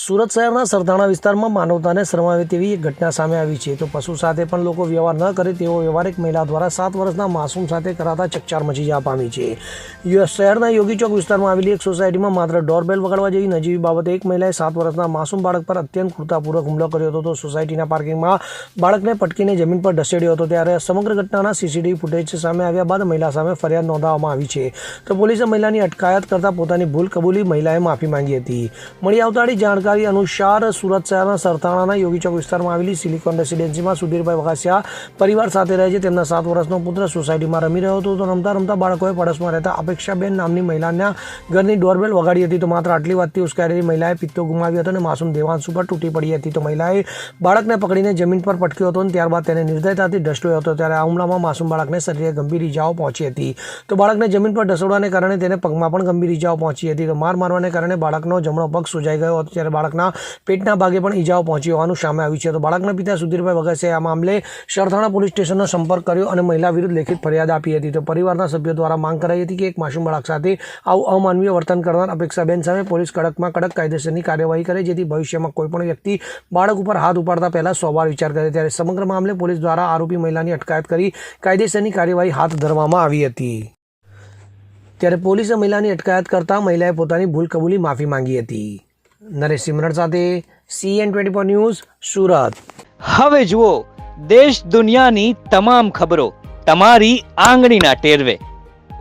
સુરત શહેરના સરથાણા વિસ્તારમાં માનવતાને શરમાવે તેવી એક ઘટના સામે આવી છે. તો પશુ સાથે પણ લોકો વ્યવહાર ન કરે તેવો વ્યવહાર એક મહિલા દ્વારા 7 વર્ષના માસૂમ સાથે કરાતા ચકચાર મચી જવા પામી છે. શહેરના યોગી ચોક વિસ્તારમાં આવેલી એક સોસાયટીમાં માત્ર ડોરબેલ વગાડવા જેવી નજીવી બાબતે એક મહિલાએ 7 વર્ષના માસૂમ બાળક પર અત્યંત ક્રૂરતાપૂર્વક હુમલો કર્યો હતો. તો સોસાયટીના પાર્કિંગમાં બાળકને પટકીને જમીન પર ઢસેડ્યો હતો. ત્યારે સમગ્ર ઘટનાના સીસીટીવી ફૂટેજ સામે આવ્યા બાદ મહિલા સામે ફરિયાદ નોંધાવવામાં આવી છે. તો પોલીસે મહિલાની અટકાયત કરતા પોતાની ભૂલ કબૂલી મહિલાએ માફી માંગી હતી. મળી આવતાની જાણકારી અનુસાર સુરત શહેરના સરથાણાના યોગી ચોક વિસ્તારમાં આવેલી સિલિકોન રેસિડેન્સીમાં સુધીરભાઈ વઘાસિયા પરિવાર સાથે રહે છે. તેમના 7 વર્ષનો પુત્ર સોસાયટીમાં રમી રહ્યો હતો. તો રમતા રમતા બાળકોએ પડોશમાં રહેતા અપેક્ષાબેન નામની મહિલાના ઘરની ડોરબેલ વગાડી હતી. તો માત્ર આટલી વાતથી ઉશ્કેરાયેલી મહિલાએ પિત્તો ગુમાવ્યો હતો અને માસૂમ દેવાંશુ પર તૂટી પડી હતી. તો મહિલાએ બાળકને પકડીને જમીન પર પટક્યો હતો અને ત્યારબાદ તેને નિર્દયતાથી ઢસડ્યો હતો. ત્યારે આ હુમલામાં માસૂમ બાળકને શરીરે ગંભીર ઇજાઓ પહોંચી હતી. તો બાળકને જમીન પર ઢસડવાને કારણે તેને પગમાં પણ ગંભીર ઇજાઓ પહોંચી હતી. તો માર મારવાને કારણે બાળકનો જમણો પગ સૂજાઈ ગયો હતો. ત્યારે બાળકના પેટના ભાગે પણ ઇજાઓ પહોંચી હોવાનું સામે આવ્યું છે. તો બાળકના પિતા સુધીરભાઈ વઘાસિયાએ આ મામલે સરથાણા પોલીસ સ્ટેશનનો સંપર્ક કર્યો અને મહિલા વિરુદ્ધ લેખિત ફરિયાદ આપી હતી. તો પરિવારના સભ્યો દ્વારા માંગ કરાઈ હતી કે એક માસૂમ બાળક સાથે આવું અમાનવીય વર્તન કરનાર અપેક્ષાબેન સામે પોલીસ કડકમાં કડક કાયદેસરની કાર્યવાહી કરે, જેથી ભવિષ્યમાં કોઈપણ વ્યક્તિ બાળક ઉપર હાથ ઉપાડતા પહેલા 100 વાર વિચાર કરે. ત્યારે સમગ્ર મામલે પોલીસ દ્વારા આરોપી મહિલાની અટકાયત કરી કાયદેસરની કાર્યવાહી હાથ ધરવામાં આવી હતી. ત્યારે પોલીસે મહિલાની અટકાયત કરતા મહિલાએ પોતાની ભૂલ કબૂલી માફી માંગી હતી. નરેશ સિમરન સાથે CN24 ન્યૂઝ સુરત. હવે જુઓ દેશ દુનિયાની તમામ ખબરો તમારી આંગળીના ટેરવે.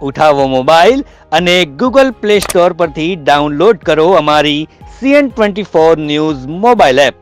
ઉઠાવો મોબાઈલ અને Google Play Store પરથી ડાઉનલોડ કરો અમારી CN24 ન્યૂઝ મોબાઈલ એપ.